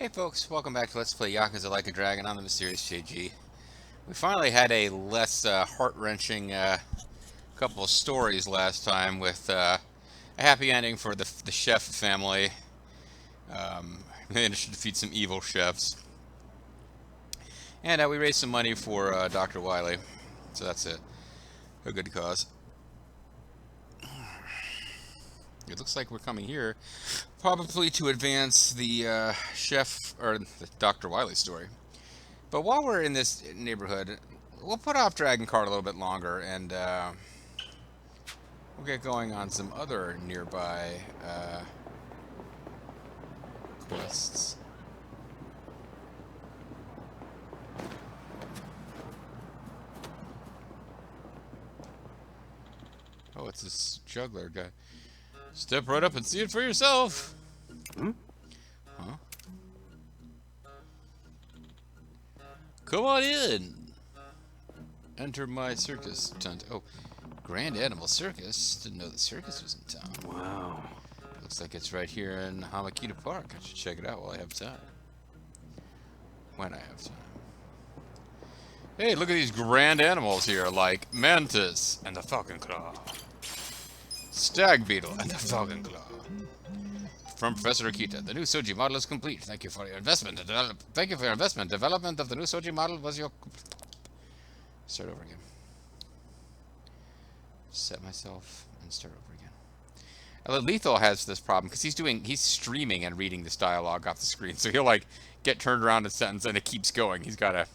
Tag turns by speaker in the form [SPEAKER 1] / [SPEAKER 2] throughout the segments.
[SPEAKER 1] Hey folks, welcome back to Let's Play Yakuza Like a Dragon on the Mysterious JG. We finally had a less heart-wrenching couple of stories last time with a happy ending for the chef family. Managed to defeat some evil chefs. And we raised some money for Dr. Wily. So that's a good cause. It looks like we're coming here probably to advance the chef, or the Dr. Wily story. But while we're in this neighborhood, we'll put off Dragon Card a little bit longer, and we'll get going on some other nearby quests. Oh, it's this juggler guy. Step right up and see it for yourself.
[SPEAKER 2] Hmm?
[SPEAKER 1] Huh? Come on in. Enter my circus tent. Oh, Grand Animal Circus. Didn't know the circus was in town.
[SPEAKER 2] Wow.
[SPEAKER 1] Looks like it's right here in Hamakita Park. I should check it out while I have time. When I have time. Hey, look at these grand animals here, like Mantis and the Falcon Claw. Stag Beetle and the Falcon Claw. From Professor Akita, the new Soji model is complete. Thank you for your investment. Thank you for your investment. Development of the new Soji model was your... Start over again. Set myself and start over again. Lethal has this problem because he's streaming and reading this dialogue off the screen, so he'll like get turned around a sentence and it keeps going. He's got to.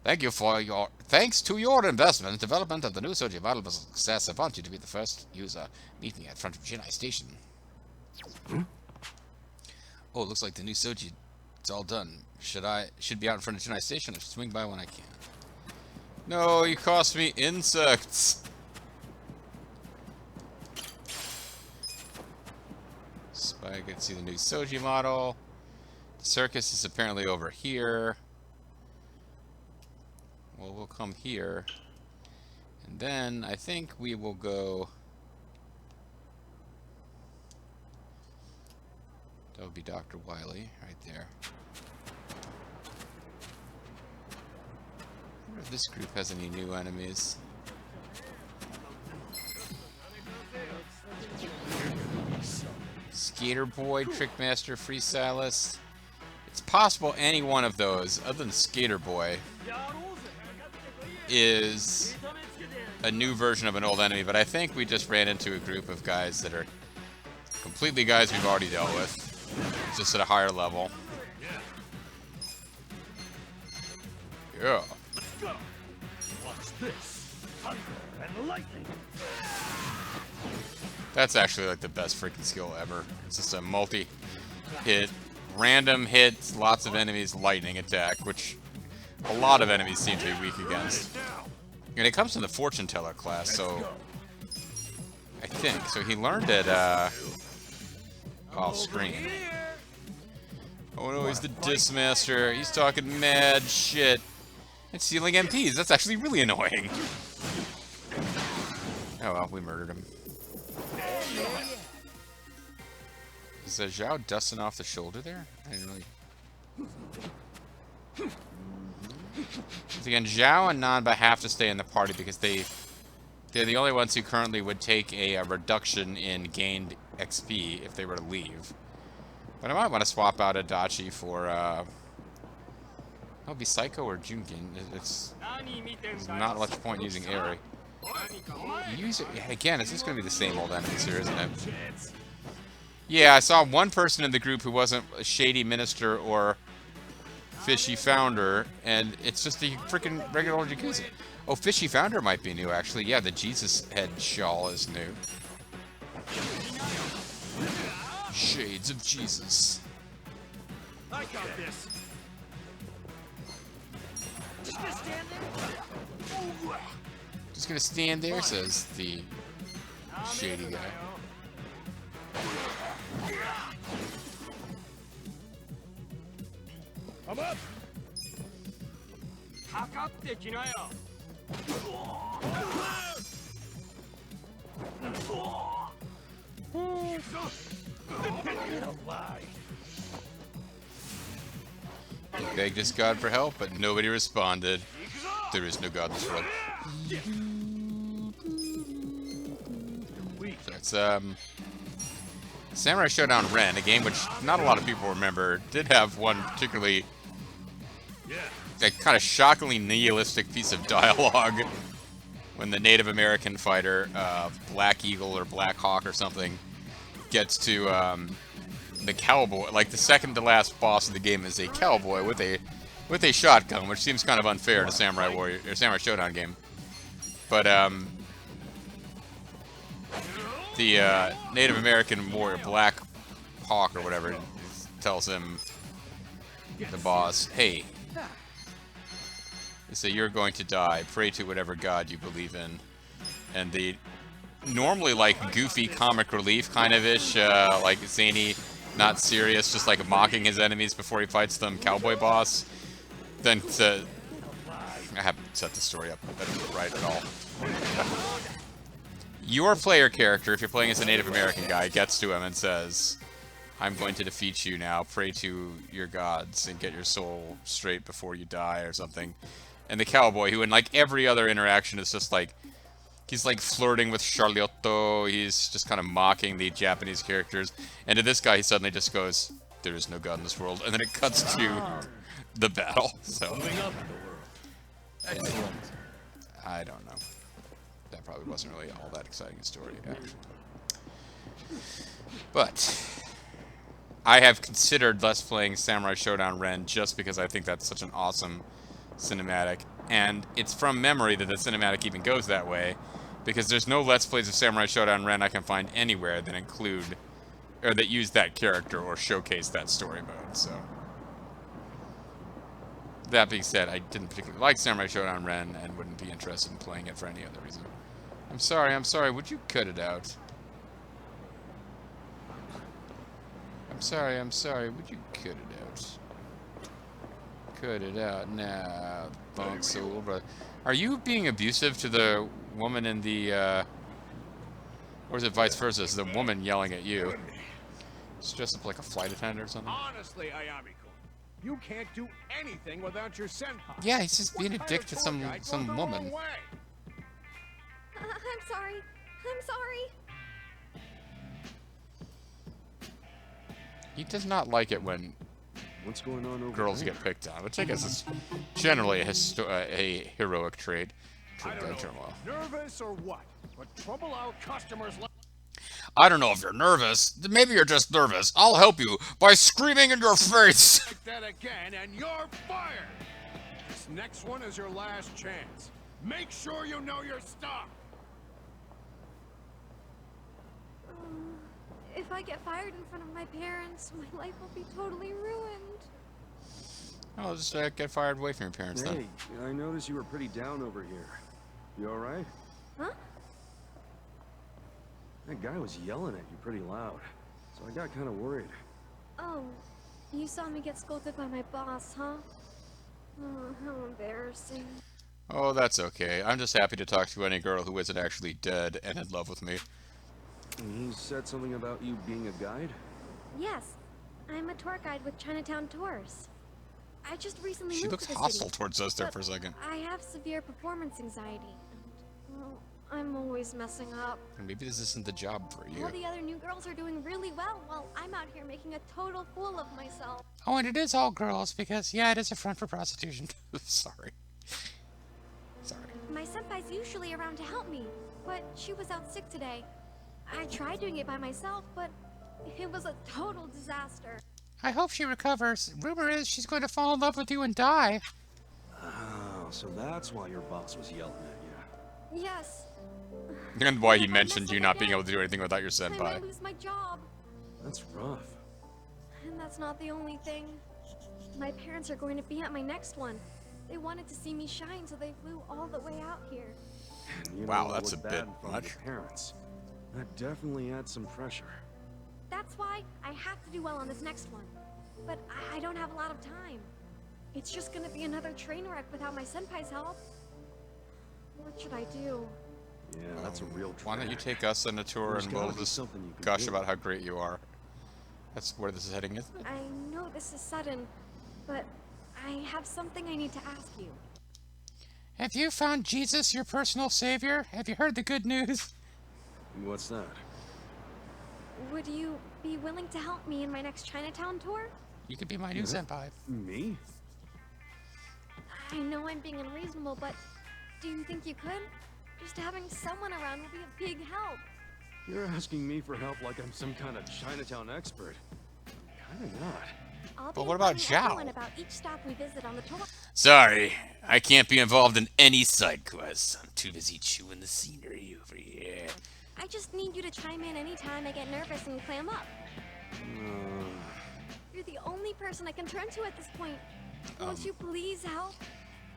[SPEAKER 1] Thanks to your investment, development of the new Soji model was a success. I want you to be the first user. Meet me at front of Jinai Station.
[SPEAKER 2] Hmm?
[SPEAKER 1] Oh, it looks like the new Soji. It's all done. Should be out in front of Jinai Station. I'll swing by when I can. No, you cost me insects. I can see the new Soji model. The circus is apparently over here. Well, we'll come here. And then I think we will go... That would be Dr. Wily right there. I wonder if this group has any new enemies. Skater Boy, Trickmaster, Freestylist. It's possible any one of those, other than Skater Boy, is a new version of an old enemy, but I think we just ran into a group of guys that are completely guys we've already dealt with, just at a higher level. Yeah. That's actually like the best freaking skill ever. It's just a multi-hit, random hits, lots of enemies, lightning attack, which a lot of enemies seem to be weak against. And it comes from the Fortune Teller class, so I think. So he learned it off screen. Oh no, he's the Disc Master. He's talking mad shit. And stealing MPs. That's actually really annoying. Oh well, we murdered him. Is Zhao dusting off the shoulder there? I didn't really... Again, Zhao and Nanba have to stay in the party because they're the only ones who currently would take a reduction in gained XP if they were to leave. But I might want to swap out Adachi for, that would be Psycho or Junkin. There's not much point using Eri. Again, it's just going to be the same old enemies here, isn't it? Yeah, I saw one person in the group who wasn't a shady minister or fishy founder, and it's just the freaking regular old Yakuza. Oh, fishy founder might be new, actually. Yeah, the Jesus head shawl is new. Shades of Jesus. I got this. Just gonna stand there, says the shady guy. I'm up. He begged his god for help, but nobody responded. There is no god in this world. So it's Samurai Showdown Ren, a game which not a lot of people remember, did have one particularly kind of shockingly nihilistic piece of dialogue when the Native American fighter, Black Eagle or Black Hawk or something, gets to the cowboy. Like the second to last boss of the game is a cowboy with a shotgun, which seems kind of unfair to Samurai Warrior or Samurai Showdown game. But the Native American warrior, Black Hawk or whatever, tells him, the boss, hey, they say you're going to die. Pray to whatever god you believe in. And the normally like goofy comic relief kind of ish, like zany, not serious, just like mocking his enemies before he fights them, cowboy boss. Then I haven't set the story up right at all. Your player character, if you're playing as a Native American guy, gets to him and says, I'm going to defeat you now, pray to your gods and get your soul straight before you die or something. And the cowboy, who in like every other interaction is just like, he's like flirting with Charlotto, he's just kind of mocking the Japanese characters. And to this guy, he suddenly just goes, there is no god in this world. And then it cuts to the battle. So, I don't know. That probably wasn't really all that exciting a story, actually. But I have considered Let's Playing Samurai Showdown Ren just because I think that's such an awesome cinematic. And it's from memory that the cinematic even goes that way, because there's no Let's Plays of Samurai Showdown Ren I can find anywhere that include, or that use that character or showcase that story mode, so. That being said, I didn't particularly like Samurai Showdown Ren and wouldn't be interested in playing it for any other reason. I'm sorry, would you cut it out? I'm sorry, would you cut it out? Cut it out now, bunk soul, but are you being abusive to the woman in the, or is it vice versa? Is the woman yelling at you? It's dressed up like a flight attendant or something?
[SPEAKER 3] Honestly, Ayami-kun, you can't do anything without your senpai.
[SPEAKER 1] Yeah, he's just being a dick to some woman.
[SPEAKER 4] I'm sorry. I'm sorry.
[SPEAKER 1] He does not like it when
[SPEAKER 2] What's going on over
[SPEAKER 1] girls
[SPEAKER 2] there?
[SPEAKER 1] get picked on, which I guess is generally a heroic trait.
[SPEAKER 3] I don't know. Nervous or what? But trouble our customers like.
[SPEAKER 1] I don't know if you're nervous. Maybe you're just nervous. I'll help you by screaming in your face.
[SPEAKER 3] Like that again, and you're fired. This next one is your last chance. Make sure you know your stuff.
[SPEAKER 4] If I get fired in front of my parents, my life will be totally ruined.
[SPEAKER 1] I'll just get fired away from your parents then.
[SPEAKER 2] Hey, I noticed you were pretty down over here. You alright?
[SPEAKER 4] Huh?
[SPEAKER 2] That guy was yelling at you pretty loud, so I got kind of worried.
[SPEAKER 4] Oh, you saw me get scolded by my boss, huh? Oh, how embarrassing.
[SPEAKER 1] Oh, that's okay. I'm just happy to talk to any girl who isn't actually dead and in love with me.
[SPEAKER 2] He said something about you being a guide?
[SPEAKER 4] Yes, I'm a tour guide with Chinatown Tours. I just recently
[SPEAKER 1] She
[SPEAKER 4] moved
[SPEAKER 1] looks
[SPEAKER 4] to the
[SPEAKER 1] hostile
[SPEAKER 4] city,
[SPEAKER 1] towards us there
[SPEAKER 4] but
[SPEAKER 1] for a second.
[SPEAKER 4] I have severe performance anxiety, and, well, I'm always messing up.
[SPEAKER 1] And maybe this isn't the job for you.
[SPEAKER 4] All the other new girls are doing really well, while I'm out here making a total fool of myself.
[SPEAKER 1] Oh, and it is all girls, because, yeah, it is a front for prostitution. Sorry. Sorry.
[SPEAKER 4] My senpai's usually around to help me, but she was out sick today. I tried doing it by myself, but it was a total disaster.
[SPEAKER 1] I hope she recovers. Rumor is she's going to fall in love with you and die.
[SPEAKER 2] Oh, so that's why your boss was yelling at you.
[SPEAKER 4] Yes.
[SPEAKER 1] And why he
[SPEAKER 4] If I
[SPEAKER 1] mentioned
[SPEAKER 4] mess
[SPEAKER 1] you
[SPEAKER 4] up
[SPEAKER 1] not being
[SPEAKER 4] again,
[SPEAKER 1] able to do anything without your
[SPEAKER 4] I might
[SPEAKER 1] senpai.
[SPEAKER 4] lose my job.
[SPEAKER 2] That's rough.
[SPEAKER 4] And that's not the only thing. My parents are going to be at my next one. They wanted to see me shine, so they flew all the way out here.
[SPEAKER 2] You
[SPEAKER 1] Wow,
[SPEAKER 2] know,
[SPEAKER 1] that's
[SPEAKER 2] look
[SPEAKER 1] a bit
[SPEAKER 2] bad in front of
[SPEAKER 1] much.
[SPEAKER 2] your parents. That definitely adds some pressure.
[SPEAKER 4] That's why I have to do well on this next one. But I don't have a lot of time. It's just gonna be another train wreck without my senpai's help. What should I do?
[SPEAKER 2] Yeah, that's a real
[SPEAKER 1] Why don't you
[SPEAKER 2] drag.
[SPEAKER 1] take us on a tour
[SPEAKER 2] There's
[SPEAKER 1] and
[SPEAKER 2] gotta
[SPEAKER 1] we'll
[SPEAKER 2] be
[SPEAKER 1] just
[SPEAKER 2] something you can
[SPEAKER 1] gush
[SPEAKER 2] do.
[SPEAKER 1] about how great you are. That's where this is heading, isn't it?
[SPEAKER 4] I know this is sudden, but I have something I need to ask you.
[SPEAKER 1] Have you found Jesus, your personal savior? Have you heard the good news?
[SPEAKER 2] What's that?
[SPEAKER 4] Would you be willing to help me in my next Chinatown tour?
[SPEAKER 1] You could be my new senpai.
[SPEAKER 2] Me?
[SPEAKER 4] I know I'm being unreasonable, but do you think you could? Just having someone around would be a big help.
[SPEAKER 2] You're asking me for help like I'm some kind of Chinatown expert. Kinda not.
[SPEAKER 4] I'll
[SPEAKER 1] But
[SPEAKER 4] be
[SPEAKER 1] what about
[SPEAKER 4] informing
[SPEAKER 1] Zhao?
[SPEAKER 4] everyone about each stop we visit on the tour.
[SPEAKER 1] Sorry, I can't be involved in any side quests. I'm too busy chewing the scenery over here.
[SPEAKER 4] I just need you to chime in anytime I get nervous and clam up. You're the only person I can turn to at this point. Won't you please help?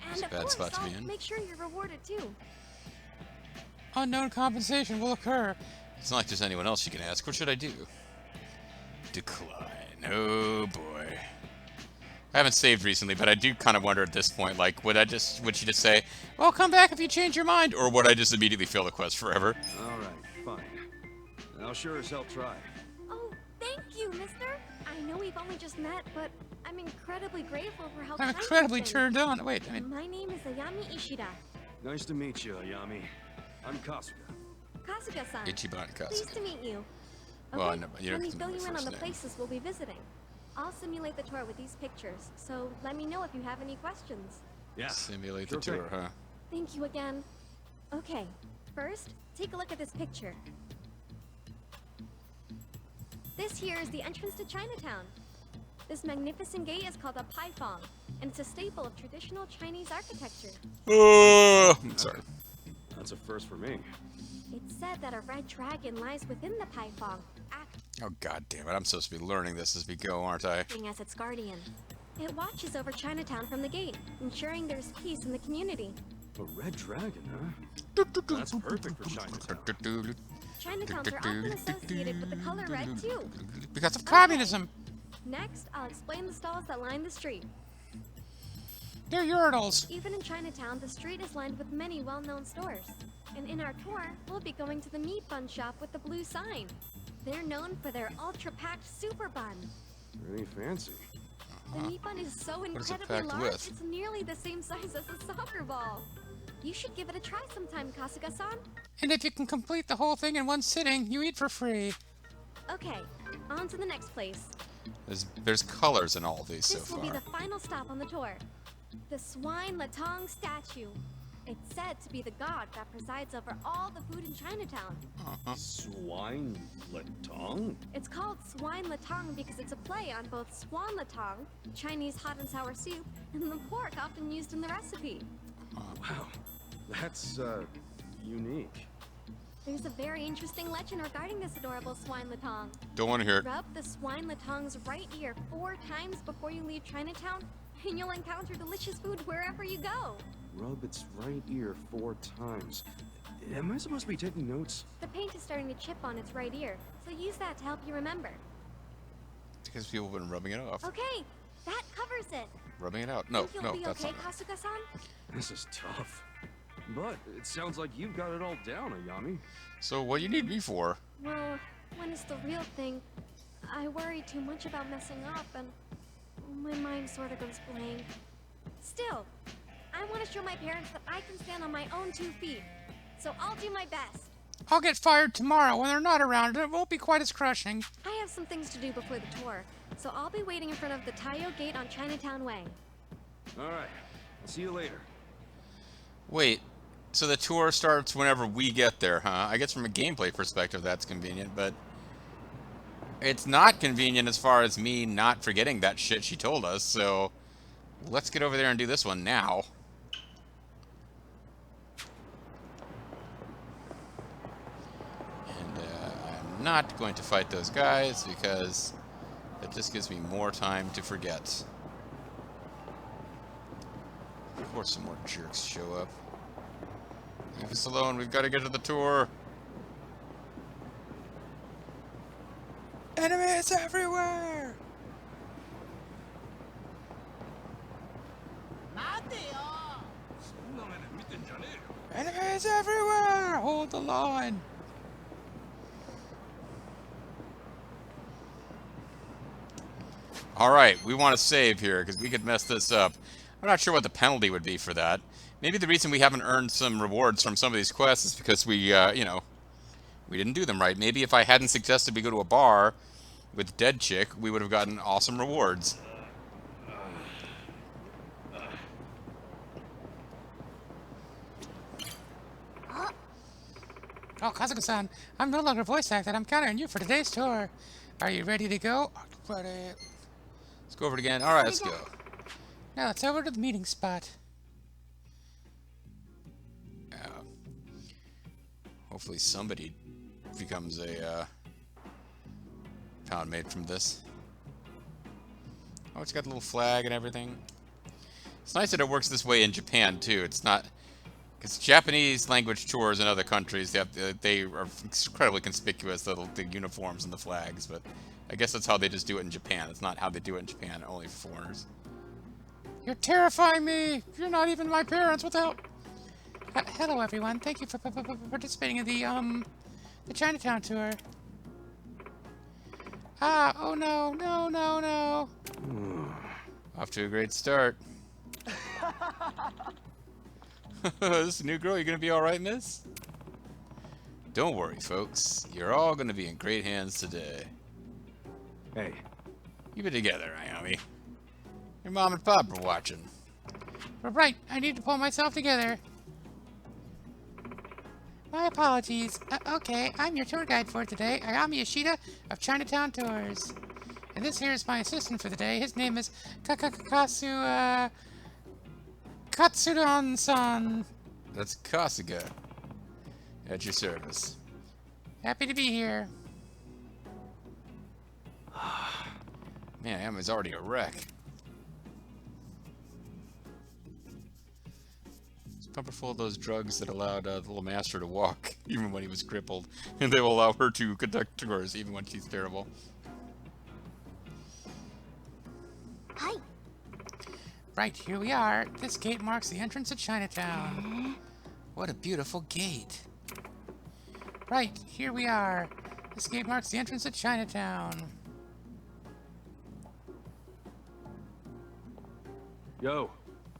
[SPEAKER 1] That's
[SPEAKER 4] And
[SPEAKER 1] a
[SPEAKER 4] of
[SPEAKER 1] bad
[SPEAKER 4] course,
[SPEAKER 1] spot to be
[SPEAKER 4] I'll
[SPEAKER 1] in.
[SPEAKER 4] make sure you're rewarded too.
[SPEAKER 1] Unknown compensation will occur. It's not like there's anyone else you can ask. What should I do? Decline. Oh boy. I haven't saved recently, but I do kind of wonder at this point, like, would she just say, well, come back if you change your mind? Or would I just immediately fail the quest forever?
[SPEAKER 2] Alright, fine. I'll sure as hell try.
[SPEAKER 4] Oh, thank you, mister. I know we've only just met, but I'm incredibly grateful for how
[SPEAKER 1] I'm
[SPEAKER 4] kind you've
[SPEAKER 1] incredibly
[SPEAKER 4] been.
[SPEAKER 1] turned on. Wait, I mean,
[SPEAKER 4] My name is Ayami Ishida.
[SPEAKER 2] Nice to meet you, Ayami. I'm Kasuga.
[SPEAKER 4] Kasuga-san.
[SPEAKER 1] Ichiban
[SPEAKER 4] Pleased
[SPEAKER 1] Kasuga.
[SPEAKER 4] to meet you.
[SPEAKER 1] Well,
[SPEAKER 4] Okay,
[SPEAKER 1] no, you don't
[SPEAKER 4] let me
[SPEAKER 1] have to know
[SPEAKER 4] fill
[SPEAKER 1] my
[SPEAKER 4] you in
[SPEAKER 1] first
[SPEAKER 4] on the
[SPEAKER 1] name.
[SPEAKER 4] places we'll be visiting. I'll simulate the tour with these pictures, so let me know if you have any questions.
[SPEAKER 2] Yeah.
[SPEAKER 1] Simulate
[SPEAKER 2] sure
[SPEAKER 1] the tour,
[SPEAKER 2] thing.
[SPEAKER 1] huh?
[SPEAKER 4] Thank you again. Okay, first, take a look at this picture. This here is the entrance to Chinatown. This magnificent gate is called a paifang, and it's a staple of traditional Chinese architecture.
[SPEAKER 1] Sorry.
[SPEAKER 2] That's a first for me.
[SPEAKER 4] It's said that a red dragon lies within the paifang,
[SPEAKER 1] Oh, god damn it. I'm supposed to be learning this as we go, aren't I?
[SPEAKER 4] acting as its guardian. It watches over Chinatown from the gate, ensuring there's peace in the community.
[SPEAKER 2] A red dragon, huh? That's perfect for Chinatown.
[SPEAKER 4] Chinatowns are often associated with the color red, too.
[SPEAKER 1] Because of communism.
[SPEAKER 4] Next, I'll explain the stalls that line the street.
[SPEAKER 1] They're urinals.
[SPEAKER 4] Even in Chinatown, the street is lined with many well-known stores. And in our tour, we'll be going to the meat bun shop with the blue sign. They're known for their ultra-packed super bun.
[SPEAKER 2] Really fancy.
[SPEAKER 4] The meat bun is so
[SPEAKER 1] What is it
[SPEAKER 4] incredibly
[SPEAKER 1] packed
[SPEAKER 4] large,
[SPEAKER 1] with?
[SPEAKER 4] it's nearly the same size as a soccer ball. You should give it a try sometime, Kasuga-san.
[SPEAKER 1] And if you can complete the whole thing in one sitting, you eat for free.
[SPEAKER 4] Okay, on to the next place.
[SPEAKER 1] There's colors in all these so
[SPEAKER 4] This will be
[SPEAKER 1] far.
[SPEAKER 4] the final stop on the tour. The Swine Latong statue. It's said to be the god that presides over all the food in Chinatown.
[SPEAKER 2] Swine latong?
[SPEAKER 4] It's called Swine Latong because it's a play on both swan latong, Chinese hot and sour soup, and the pork often used in the recipe.
[SPEAKER 2] Wow. That's, unique.
[SPEAKER 4] There's a very interesting legend regarding this adorable Swine Latong.
[SPEAKER 1] Don't want to hear it.
[SPEAKER 4] Rub the Swine Latong's right ear 4 times before you leave Chinatown, and you'll encounter delicious food wherever you go.
[SPEAKER 2] Rub its right ear 4 times. Am I supposed to be taking notes?
[SPEAKER 4] The paint is starting to chip on its right ear, so use that to help you remember.
[SPEAKER 1] Because people have been rubbing it off.
[SPEAKER 4] Okay, that covers it.
[SPEAKER 1] Rubbing it out. No,
[SPEAKER 4] Think you'll
[SPEAKER 1] no,
[SPEAKER 4] be
[SPEAKER 1] that's
[SPEAKER 4] okay,
[SPEAKER 1] not it.
[SPEAKER 4] Kasuga-san?
[SPEAKER 2] This is tough. But it sounds like you've got it all down, Ayami.
[SPEAKER 1] So what do you need me for?
[SPEAKER 4] Well, when it's the real thing, I worry too much about messing up and my mind sort of goes blank. Still, I want to show my parents that I can stand on my own 2 feet. So I'll do my best.
[SPEAKER 1] I'll get fired tomorrow when they're not around, and it won't be quite as crushing.
[SPEAKER 4] I have some things to do before the tour, so I'll be waiting in front of the Taiyo Gate on Chinatown Way.
[SPEAKER 2] Alright. I'll see you later.
[SPEAKER 1] Wait, so the tour starts whenever we get there, huh? I guess from a gameplay perspective that's convenient, but it's not convenient as far as me not forgetting that shit she told us, so let's get over there and do this one now. And I'm not going to fight those guys because it just gives me more time to forget. Of course some more jerks show up. Leave us alone, we've got to get to the tour. Enemies everywhere! Enemies everywhere! Hold the line! Alright, we want to save here, because we could mess this up. I'm not sure what the penalty would be for that. Maybe the reason we haven't earned some rewards from some of these quests is because we, you know, we didn't do them right. Maybe if I hadn't suggested we go to a bar with Dead Chick, we would have gotten awesome rewards.
[SPEAKER 5] Oh, Kazuko-san, I'm no longer voice acted. I'm counting on you for today's tour. Are you ready to go?
[SPEAKER 1] Let's go over it again. Alright, let's go.
[SPEAKER 5] Now let's over to the meeting spot.
[SPEAKER 1] Hopefully somebody becomes a pound made from this. Oh, it's got the little flag and everything. It's nice that it works this way in Japan, too. It's not... Because Japanese language tours in other countries, they are incredibly conspicuous, the uniforms and the flags, but I guess that's how they just do it in Japan. It's not how they do it in Japan, only for foreigners.
[SPEAKER 5] You're terrifying me! You're not even my parents without... hello, everyone. Thank you for participating in the Chinatown tour. Ah, oh no, no, no, no.
[SPEAKER 1] Off to a great start. This is a new girl. You're going to be alright, miss? Don't worry, folks. You're all going to be in great hands today.
[SPEAKER 2] Hey,
[SPEAKER 1] Keep it together, Ayami. Your mom and pop are watching.
[SPEAKER 5] Right, I need to pull myself together. My apologies. Okay, I'm your tour guide for today, Ayami Yoshida of Chinatown Tours. And this here is my assistant for the day. His name is Katsudon-san.
[SPEAKER 1] That's Kasuga. At your service.
[SPEAKER 5] Happy to be here.
[SPEAKER 1] Man, Ayami's already a wreck. Pumper full of those drugs that allowed the little master to walk, even when he was crippled. And they will allow her to conduct tours, even when she's terrible.
[SPEAKER 4] Hi.
[SPEAKER 5] Right, here we are. This gate marks the entrance of Chinatown.
[SPEAKER 1] What a beautiful gate.
[SPEAKER 5] Right, here we are. This gate marks the entrance of Chinatown.
[SPEAKER 2] yo.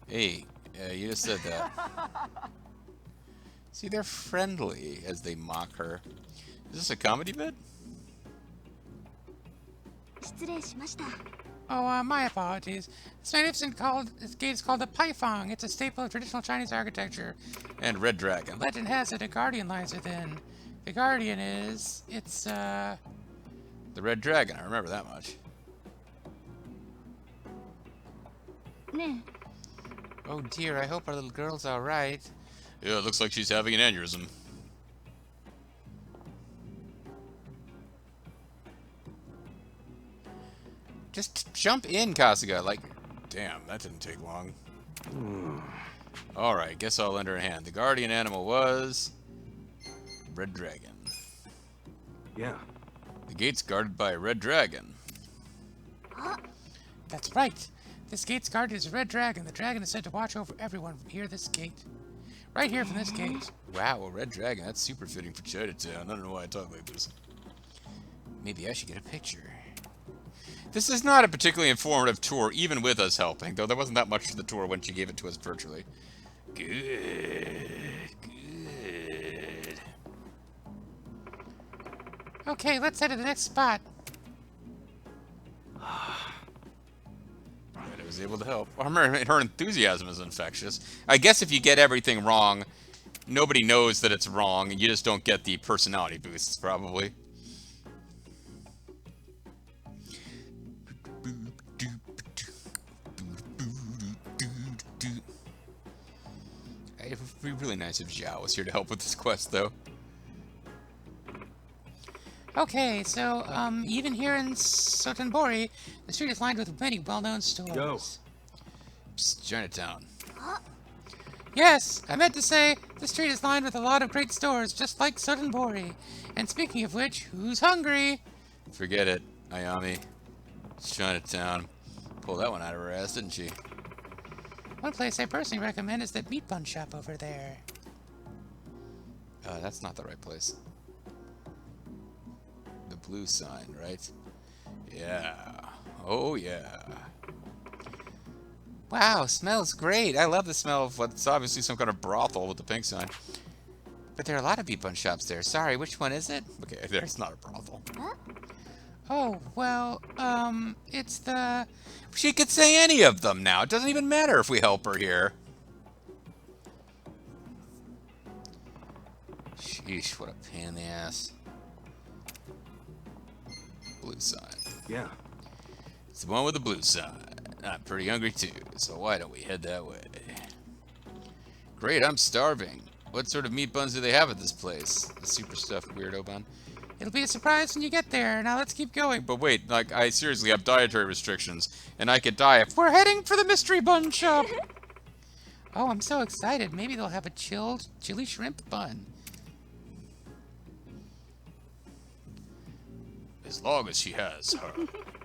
[SPEAKER 1] Hey, you just said that. See, they're friendly as they mock her. Is this a comedy bit?
[SPEAKER 5] Oh, my apologies. This this gate is called the Paifang. It's a staple of traditional Chinese architecture.
[SPEAKER 1] And Red Dragon.
[SPEAKER 5] Legend has it a guardian lies within. The guardian is...
[SPEAKER 1] The Red Dragon, I remember that much. Oh dear, I hope our little girl's alright. Yeah, it looks like she's having an aneurysm. Just jump in, Kasuga. Like, damn, that didn't take long. Alright, guess I'll lend her a hand. The guardian animal was... Red Dragon.
[SPEAKER 2] Yeah.
[SPEAKER 1] The gate's guarded by a Red Dragon.
[SPEAKER 5] That's right. This gate's guarded is a red dragon. The dragon is said to watch over everyone from here, this gate. Right here from this gate.
[SPEAKER 1] Wow, a Red Dragon. That's super fitting for Chinatown. I don't know why I talk like this. Maybe I should get a picture. This is not a particularly informative tour, even with us helping, though there wasn't that much to the tour when she gave it to us virtually. Good. Good.
[SPEAKER 5] Okay, let's head to the next spot.
[SPEAKER 1] I was able to help. Her enthusiasm is infectious. I guess if you get everything wrong, nobody knows that it's wrong, and you just don't get the personality boosts, probably. It would be really nice if Zhao was here to help with this quest, though.
[SPEAKER 5] Okay, so, even here in Sotenbori, the street is lined with many well-known stores.
[SPEAKER 2] Yo.
[SPEAKER 1] Psst, Chinatown.
[SPEAKER 5] Yes, I meant to say, the street is lined with a lot of great stores, just like Sotenbori. And speaking of which, who's hungry?
[SPEAKER 1] Forget it, Ayami. It's Chinatown. Pulled that one out of her ass, didn't she?
[SPEAKER 5] One place I personally recommend is that meat bun shop over there.
[SPEAKER 1] That's not the right place. The blue sign, right? Yeah. Oh, yeah.
[SPEAKER 5] Wow, smells great. I love the smell of what's obviously some kind of brothel with the pink sign. But there are a lot of meat bun shops there. Sorry, which one is it?
[SPEAKER 1] Okay, there's not a brothel.
[SPEAKER 5] Oh, well, it's the...
[SPEAKER 1] She could say any of them now. It doesn't even matter if we help her here. Sheesh, what a pain in the ass. Blue sign.
[SPEAKER 2] Yeah.
[SPEAKER 1] It's the one with the blue sign. I'm pretty hungry too, so why don't we head that way? Great, I'm starving. What sort of meat buns do they have at this place? The super stuffed weirdo bun.
[SPEAKER 5] It'll be a surprise when you get there. Now let's keep going.
[SPEAKER 1] But wait, like, I seriously have dietary restrictions, and I could die if...
[SPEAKER 5] We're heading for the mystery bun shop. Oh, I'm so excited. Maybe they'll have a chilled chili shrimp bun.
[SPEAKER 1] As long as she has her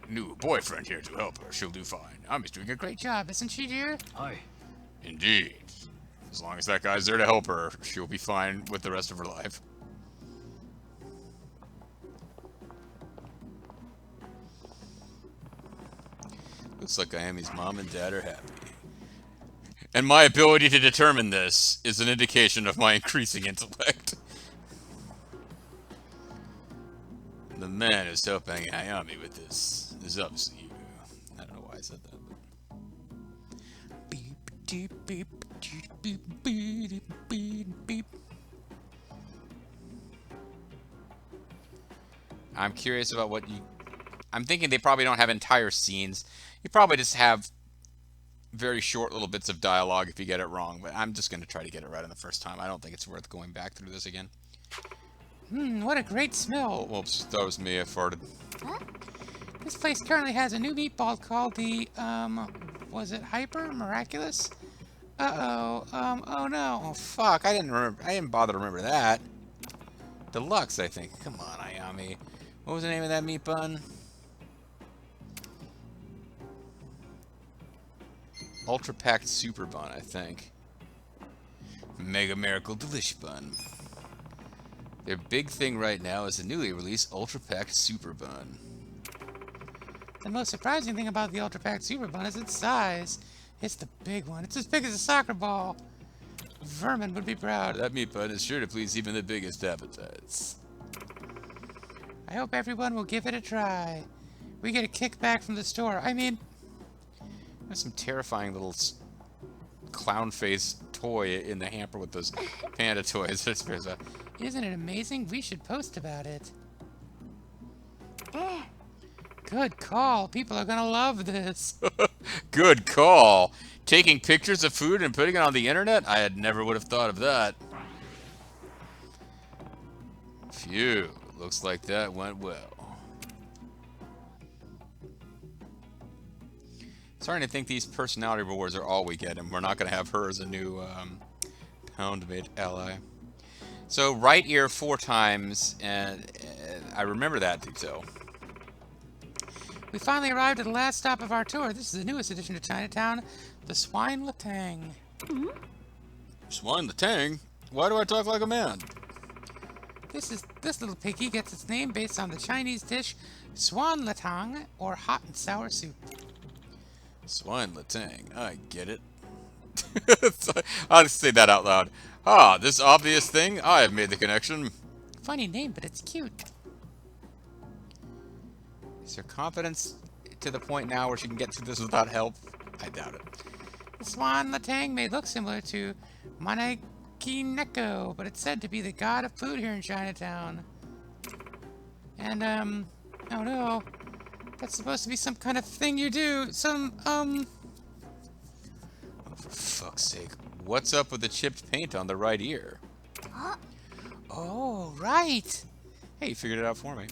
[SPEAKER 1] new boyfriend here to help her, she'll do fine. I'm just doing a great
[SPEAKER 5] Great job, isn't she, dear?
[SPEAKER 2] Hi.
[SPEAKER 1] Indeed. As long as that guy's there to help her, she'll be fine with the rest of her life. Looks like Ayami's mom and dad are happy. And my ability to determine this is an indication of my increasing intellect. The man who's helping Ayami with this is obviously you. I don't know why I said that. But...
[SPEAKER 5] Beep, deep, beep, deep, beep, beep, beep, beep.
[SPEAKER 1] I'm curious about what you... I'm thinking they probably don't have entire scenes. You probably just have very short little bits of dialogue if you get it wrong, but I'm just going to try to get it right on the first time. I don't think it's worth going back through this again.
[SPEAKER 5] What a great smell.
[SPEAKER 1] Oh, whoops, that was me. I farted.
[SPEAKER 5] This place currently has a new meatball called the, was it Hyper Miraculous? Oh no.
[SPEAKER 1] Oh, fuck. I didn't bother to remember that. Deluxe, I think. Come on, Ayami. What was the name of that meat bun? Ultra Packed Super Bun, I think. Mega Miracle Delish Bun. Their big thing right now is the newly released Ultra Packed Super Bun.
[SPEAKER 5] The most surprising thing about the Ultra Packed Super Bun is its size. It's the big one. It's as big as a soccer ball. Vermin would be proud.
[SPEAKER 1] That meat bun is sure to please even the biggest appetites.
[SPEAKER 5] I hope everyone will give it a try. We get a kickback from the store. I mean...
[SPEAKER 1] There's some terrifying little clown face toy in the hamper with those panda toys.
[SPEAKER 5] Isn't it amazing? We should post about it. Good call. People are gonna love this.
[SPEAKER 1] Good call. Taking pictures of food and putting it on the internet? I never would have thought of that. Phew. Looks like that went well. Starting to think these personality rewards are all we get, and we're not going to have her as a new pound-made ally. So, right ear 4 times, and I remember that detail.
[SPEAKER 5] We finally arrived at the last stop of our tour. This is the newest addition to Chinatown, the Swine Latang.
[SPEAKER 1] Swine Latang? Why do I talk like a man?
[SPEAKER 5] This little piggy gets its name based on the Chinese dish Swan Latang, or hot and sour soup.
[SPEAKER 1] Swine Latang, I get it. I'll just say that out loud. Ah, this obvious thing, I have made the connection.
[SPEAKER 5] Funny name, but it's cute.
[SPEAKER 1] Is her confidence to the point now where she can get through this without help? I doubt it.
[SPEAKER 5] The Swan Latang may look similar to Manakineko, but it's said to be the god of food here in Chinatown. And, oh no. That's supposed to be some kind of thing you do. Oh,
[SPEAKER 1] for fuck's sake. What's up with the chipped paint on the right ear?
[SPEAKER 5] Oh, right.
[SPEAKER 1] Hey, you figured it out for me.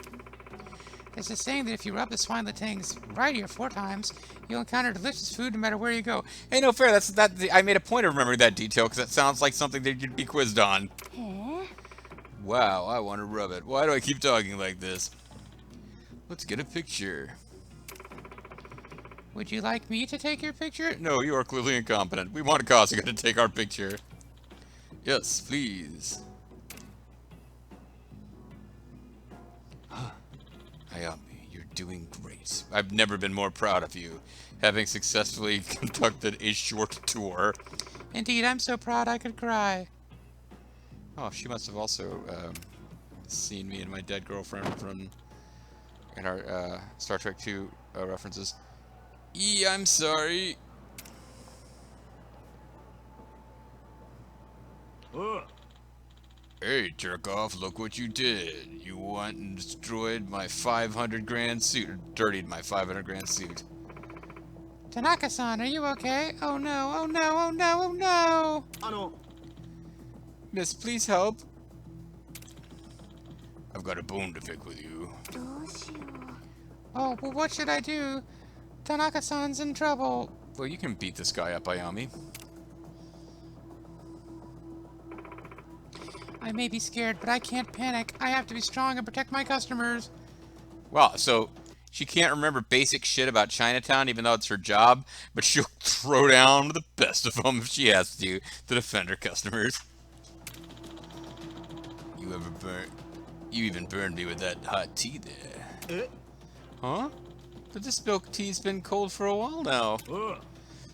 [SPEAKER 5] There's a saying that if you rub the Swine Latang's right ear 4 times, you'll encounter delicious food no matter where you go.
[SPEAKER 1] Hey, no fair. I made a point of remembering that detail because it sounds like something that you'd be quizzed on. Wow, I want to rub it. Why do I keep talking like this? Let's get a picture.
[SPEAKER 5] Would you like me to take your picture?
[SPEAKER 1] No, you are clearly incompetent. We want Kasuga to take our picture. Yes, please. Ayami, you're doing great. I've never been more proud of you, having successfully conducted a short tour.
[SPEAKER 5] Indeed, I'm so proud I could cry.
[SPEAKER 1] Oh, she must have also seen me and my dead girlfriend from in our Star Trek 2 references. I'm sorry. Hey, jerk-off, look what you did. You went and destroyed my 500 grand suit, or dirtied my 500 grand suit.
[SPEAKER 5] Tanaka-san, are you okay? Oh no, oh no, oh no, oh no!
[SPEAKER 1] Miss, please help. I've got a bone to pick with you.
[SPEAKER 5] Oh, well, what should I do? Tanaka-san's in trouble.
[SPEAKER 1] Well, you can beat this guy up, Ayami.
[SPEAKER 5] I may be scared, but I can't panic. I have to be strong and protect my customers.
[SPEAKER 1] Wow, so she can't remember basic shit about Chinatown, even though it's her job, but she'll throw down the best of them if she has to defend her customers. You even burned me with that hot tea there. Huh? But this milk tea's been cold for a while now.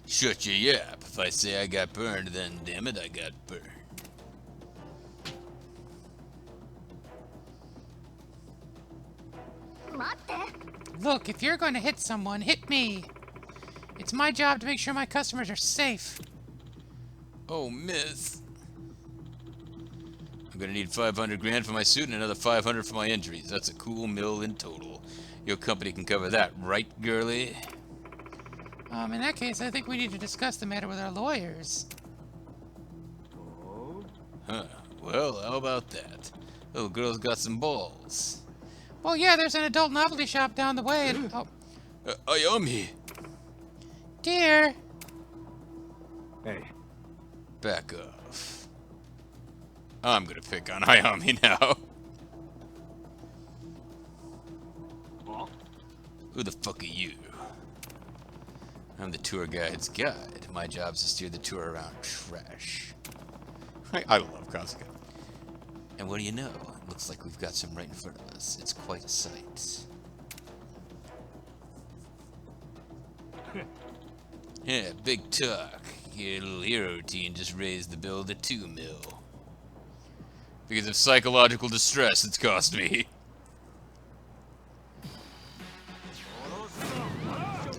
[SPEAKER 1] Shut your yap. If I say I got burned, then damn it, I got burned.
[SPEAKER 5] Look, if you're going to hit someone, hit me. It's my job to make sure my customers are safe.
[SPEAKER 1] Oh, miss. I'm gonna need 500 grand for my suit and another 500 for my injuries. That's a cool mill in total. Your company can cover that, right, girlie?
[SPEAKER 5] In that case, I think we need to discuss the matter with our lawyers.
[SPEAKER 1] Huh. Well, how about that? Little girl's got some balls.
[SPEAKER 5] Well, yeah, there's an adult novelty shop down the way and... Oh,
[SPEAKER 1] Ayami!
[SPEAKER 5] dear!
[SPEAKER 2] Hey,
[SPEAKER 1] Back off. I'm gonna pick on Ayami now. Who the fuck are you? I'm the tour guide's guide. My job's to steer the tour around trash. I love Kasuga. And what do you know? It looks like we've got some right in front of us. It's quite a sight. Yeah, big talk. Your little hero routine just raised the bill to 2 mil. Because of psychological distress it's cost me.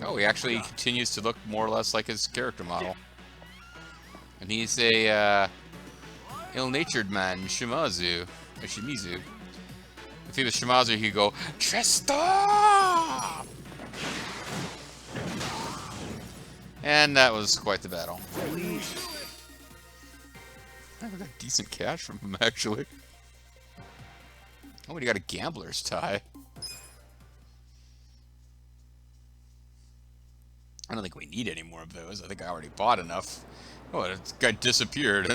[SPEAKER 1] Oh, he actually continues to look more or less like his character model. And he's a ill-natured man, Shimizu. Or Shimizu. If he was Shimizu, he'd go, Trista! And that was quite the battle. I got decent cash from him, actually. Oh, and he got a gambler's tie. I don't think we need any more of those. I think I already bought enough. Oh, this guy disappeared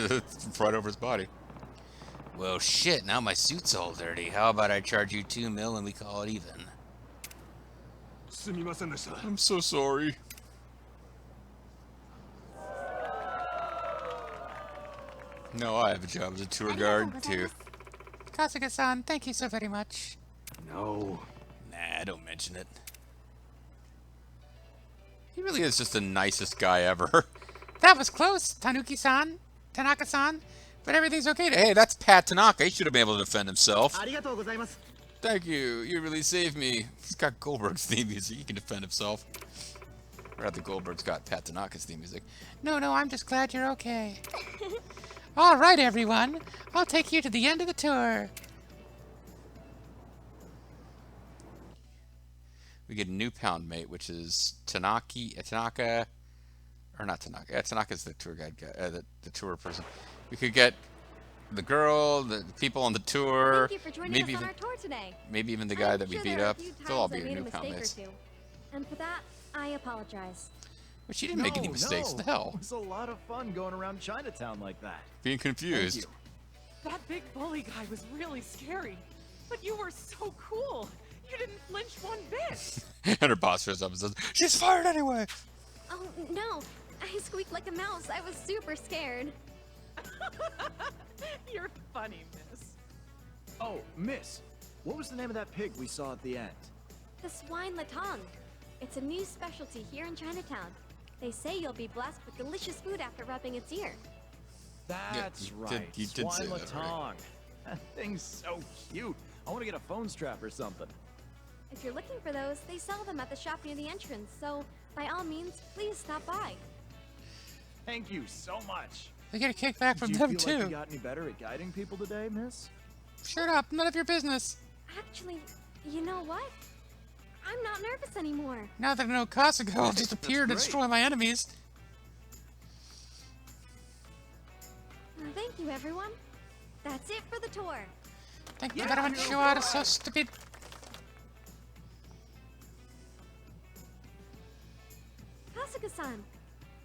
[SPEAKER 1] right over his body. Well, shit, now my suit's all dirty. How about I charge you 2 mil and we call it even? I'm so sorry. No, I have a job as a tour guide, too.
[SPEAKER 5] Kasuga-san, thank you so very much.
[SPEAKER 2] no.
[SPEAKER 1] Nah, don't mention it. He really is just the nicest guy ever.
[SPEAKER 5] That was close, Tanuki-san, Tanaka-san, but everything's okay.
[SPEAKER 1] Hey, that's Pat Tanaka. He should have been able to defend himself. Thank you. You really saved me. He's got Goldberg's theme music. He can defend himself. Rather, Goldberg's got Pat Tanaka's theme music.
[SPEAKER 5] No, I'm just glad you're okay. All right, everyone. I'll take you to the end of the tour.
[SPEAKER 1] We get a new pound mate, which is Tanaka, or not Tanaka. Yeah, Tanaka's the tour guide guy, the tour person. We could get the girl, the people on the tour.
[SPEAKER 4] Thank you for joining us on our tour today.
[SPEAKER 1] Maybe even the guy
[SPEAKER 4] I'm
[SPEAKER 1] that we
[SPEAKER 4] sure
[SPEAKER 1] beat
[SPEAKER 4] there are a
[SPEAKER 1] up.
[SPEAKER 4] few
[SPEAKER 1] They'll all
[SPEAKER 4] times
[SPEAKER 1] be
[SPEAKER 4] I made
[SPEAKER 1] new
[SPEAKER 4] a
[SPEAKER 1] pound
[SPEAKER 4] mistake or
[SPEAKER 1] mates.
[SPEAKER 4] two. And for that, I apologize.
[SPEAKER 1] But she didn't make any mistakes.
[SPEAKER 6] No.
[SPEAKER 1] The hell?
[SPEAKER 6] It was a lot of fun going around Chinatown like that.
[SPEAKER 1] Being confused.
[SPEAKER 7] That big bully guy was really scary, but you were so cool. You didn't flinch one bit.
[SPEAKER 1] And her boss shows up and says, "She's fired anyway."
[SPEAKER 4] Oh, no. I squeaked like a mouse. I was super scared.
[SPEAKER 7] You're funny, miss.
[SPEAKER 6] Oh, Miss, what was the name of that pig we saw at the end?
[SPEAKER 4] The swine latong. It's a new specialty here in Chinatown. They say you'll be blessed with delicious food after rubbing its ear.
[SPEAKER 6] That's
[SPEAKER 1] you
[SPEAKER 6] right.
[SPEAKER 1] did say
[SPEAKER 6] Swine
[SPEAKER 1] that,
[SPEAKER 6] latong. That thing's so cute. I want to get a phone strap or something.
[SPEAKER 4] If you're looking for those, they sell them at the shop near the entrance, so by all means, please stop by.
[SPEAKER 6] Thank you so much.
[SPEAKER 5] We get a kickback from
[SPEAKER 6] Do you
[SPEAKER 5] them
[SPEAKER 6] feel
[SPEAKER 5] too.
[SPEAKER 6] like you got any better at guiding people today, miss?
[SPEAKER 5] Shut up, none of your business.
[SPEAKER 4] Actually, you know what? I'm not nervous anymore.
[SPEAKER 5] Now that I know Kasuga will just appear to
[SPEAKER 2] great.
[SPEAKER 5] destroy my enemies.
[SPEAKER 4] Thank you, everyone. That's it for the tour.
[SPEAKER 5] Thank you very much, you are so stupid.
[SPEAKER 4] Kasuga-san,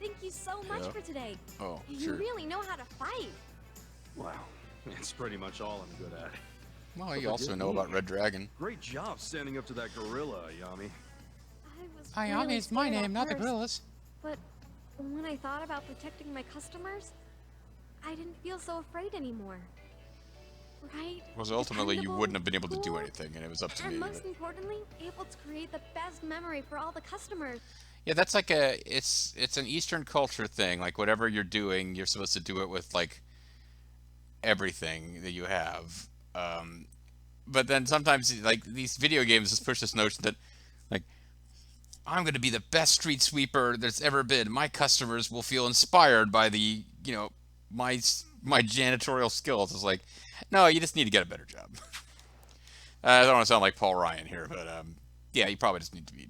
[SPEAKER 4] thank you so much
[SPEAKER 1] Yeah.
[SPEAKER 4] for today.
[SPEAKER 1] Oh,
[SPEAKER 4] You
[SPEAKER 1] sure.
[SPEAKER 4] really know how to fight.
[SPEAKER 2] Wow, it's pretty much all I'm good at.
[SPEAKER 1] Well, you also know about Red Dragon.
[SPEAKER 2] Great job standing up to that gorilla, Ayami.
[SPEAKER 4] I was
[SPEAKER 5] Ayami is my
[SPEAKER 4] scared at
[SPEAKER 5] name, not the
[SPEAKER 4] first,
[SPEAKER 5] gorillas.
[SPEAKER 4] But when I thought about protecting my customers, I didn't feel so afraid anymore. Right?
[SPEAKER 1] Because ultimately, you
[SPEAKER 4] Dependable,
[SPEAKER 1] wouldn't have been able to do
[SPEAKER 4] cool,
[SPEAKER 1] anything, and it was up to
[SPEAKER 4] And
[SPEAKER 1] me.
[SPEAKER 4] most importantly, able to create the best memory for all the customers.
[SPEAKER 1] Yeah, that's like it's an Eastern culture thing. Like whatever you're doing, you're supposed to do it with like everything that you have. But then sometimes like these video games just push this notion that like I'm going to be the best street sweeper there's ever been. My customers will feel inspired by the my janitorial skills. It's like no, you just need to get a better job. I don't want to sound like Paul Ryan here, but yeah, you probably just need to be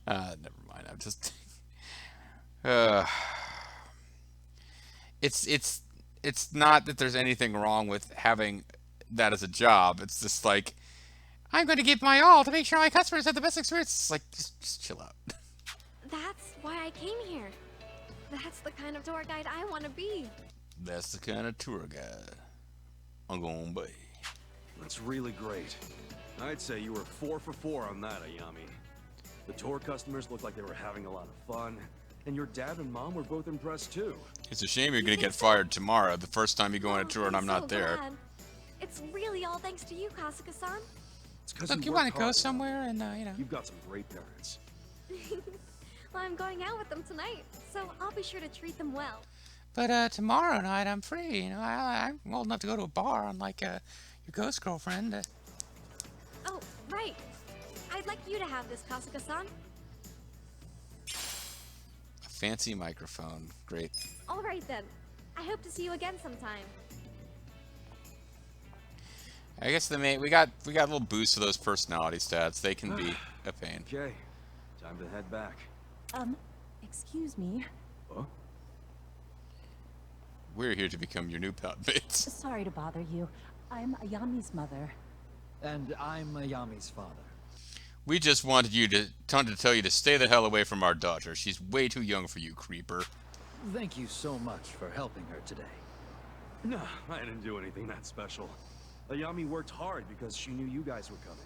[SPEAKER 1] never mind. I'm just. It's not that there's anything wrong with having that as a job. It's just like I'm going to give my all to make sure my customers have the best experience. It's like just chill out.
[SPEAKER 4] That's why I came here. That's the kind of tour guide I want to be.
[SPEAKER 1] That's the kind of tour guide I'm gonna be.
[SPEAKER 2] That's really great. I'd say you were 4 for 4 on that, Ayami. The tour customers looked like they were having a lot of fun, and your dad and mom were both impressed too.
[SPEAKER 1] It's a shame you're going to get fired tomorrow, the first time you go on a tour and I'm not there.
[SPEAKER 4] Glad. It's really all thanks to you, Kasuga-san.
[SPEAKER 2] It's 'cause
[SPEAKER 5] Look, you
[SPEAKER 2] worked
[SPEAKER 5] want to go
[SPEAKER 2] hard,
[SPEAKER 5] somewhere and,
[SPEAKER 2] You've got some great parents.
[SPEAKER 4] Well, I'm going out with them tonight, so I'll be sure to treat them well.
[SPEAKER 5] But tomorrow night I'm free. I'm old enough to go to a bar, unlike your ghost girlfriend.
[SPEAKER 4] Oh, right. I'd like you to have this, Kasuga-san.
[SPEAKER 1] A fancy microphone. Great.
[SPEAKER 4] All right then. I hope to see you again sometime.
[SPEAKER 1] I guess we got a little boost to those personality stats. They can be a pain.
[SPEAKER 2] Okay, time to head back.
[SPEAKER 8] Excuse me.
[SPEAKER 2] Huh?
[SPEAKER 1] We're here to become your new mates.
[SPEAKER 8] Sorry to bother you. I'm Ayami's mother.
[SPEAKER 6] And I'm Ayami's father.
[SPEAKER 1] We just wanted to tell you to stay the hell away from our daughter. She's way too young for you, creeper.
[SPEAKER 6] Thank you so much for helping her today.
[SPEAKER 2] No, I didn't do anything that special. Ayami worked hard because she knew you guys were coming.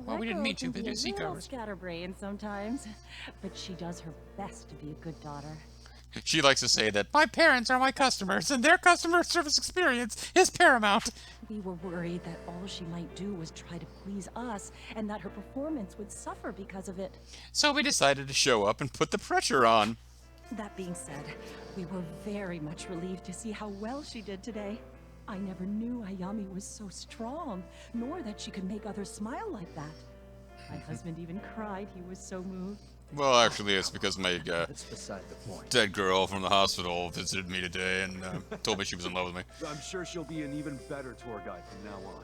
[SPEAKER 5] Well, we
[SPEAKER 8] That
[SPEAKER 5] didn't
[SPEAKER 8] girl
[SPEAKER 5] meet you,
[SPEAKER 8] can
[SPEAKER 5] but
[SPEAKER 8] be a
[SPEAKER 5] you see
[SPEAKER 8] little
[SPEAKER 5] covers.
[SPEAKER 8] scatterbrained sometimes, but she does her best to be a good daughter.
[SPEAKER 1] She likes to say that
[SPEAKER 5] My parents are my customers, and their customer service experience is paramount.
[SPEAKER 8] We were worried that all she might do was try to please us, and that her performance would suffer because of it.
[SPEAKER 1] so we decided to show up and put the pressure on.
[SPEAKER 8] That being said, we were very much relieved to see how well she did today. I never knew Ayami was so strong, nor that she could make others smile like that. My husband even cried, he was so moved.
[SPEAKER 1] Well, actually, it's because my
[SPEAKER 6] That's beside the point.
[SPEAKER 1] dead girl from the hospital visited me today and told me she was in love with me.
[SPEAKER 2] I'm sure she'll be an even better tour guide from now on.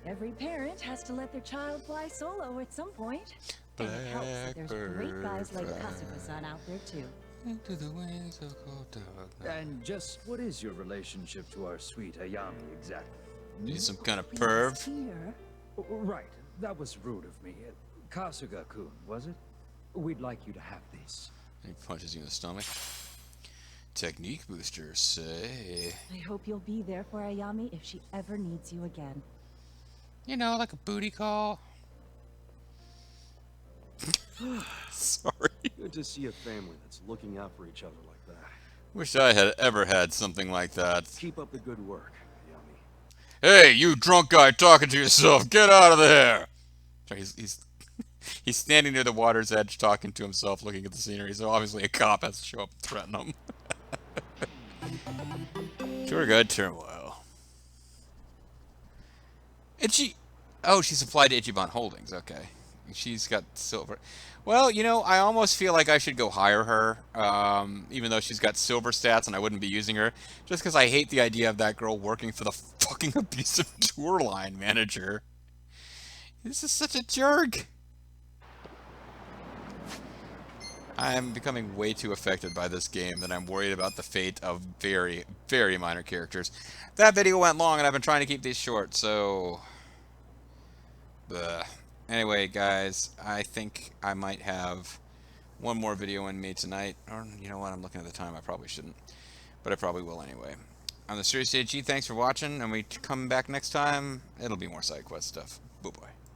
[SPEAKER 8] Every parent has to let their child fly solo at some point. And it helps that there's great guys like Kasuga-san out there too.
[SPEAKER 1] Into the wings of cold dark.
[SPEAKER 6] And just what is your relationship to our sweet Ayami exactly?
[SPEAKER 1] He's some kind of
[SPEAKER 8] Please
[SPEAKER 1] perv.
[SPEAKER 8] hear.
[SPEAKER 6] Right, that was rude of me. Kasuga-kun, was it? We'd like you to have these.
[SPEAKER 1] And he punches you in the stomach. Technique booster, say.
[SPEAKER 8] I hope you'll be there for Ayami if she ever needs you again.
[SPEAKER 5] You know, like a booty call.
[SPEAKER 1] Sorry.
[SPEAKER 2] Good to see a family that's looking out for each other like that.
[SPEAKER 1] Wish I had ever had something like that.
[SPEAKER 2] Keep up the good work, Ayami.
[SPEAKER 1] Hey, you drunk guy talking to yourself, get out of there! So he's standing near the water's edge talking to himself, looking at the scenery, so obviously a cop has to show up and threaten him. Tour guide turmoil. Itchy. Oh, she's applied to Ichiban Holdings. Okay, she's got silver. Well, you know, I almost feel like I should go hire her, even though she's got silver stats and I wouldn't be using her, just because I hate the idea of that girl working for the fucking abusive tour line manager. This is such a jerk. I am becoming way too affected by this game that I'm worried about the fate of very, very minor characters. That video went long and I've been trying to keep these short, so... Ugh. Anyway, guys, I think I might have one more video in me tonight. Or, you know what, I'm looking at the time, I probably shouldn't. But I probably will anyway. I'm the Serious AG, thanks for watching, and we come back next time, it'll be more side quest stuff. Bye-bye.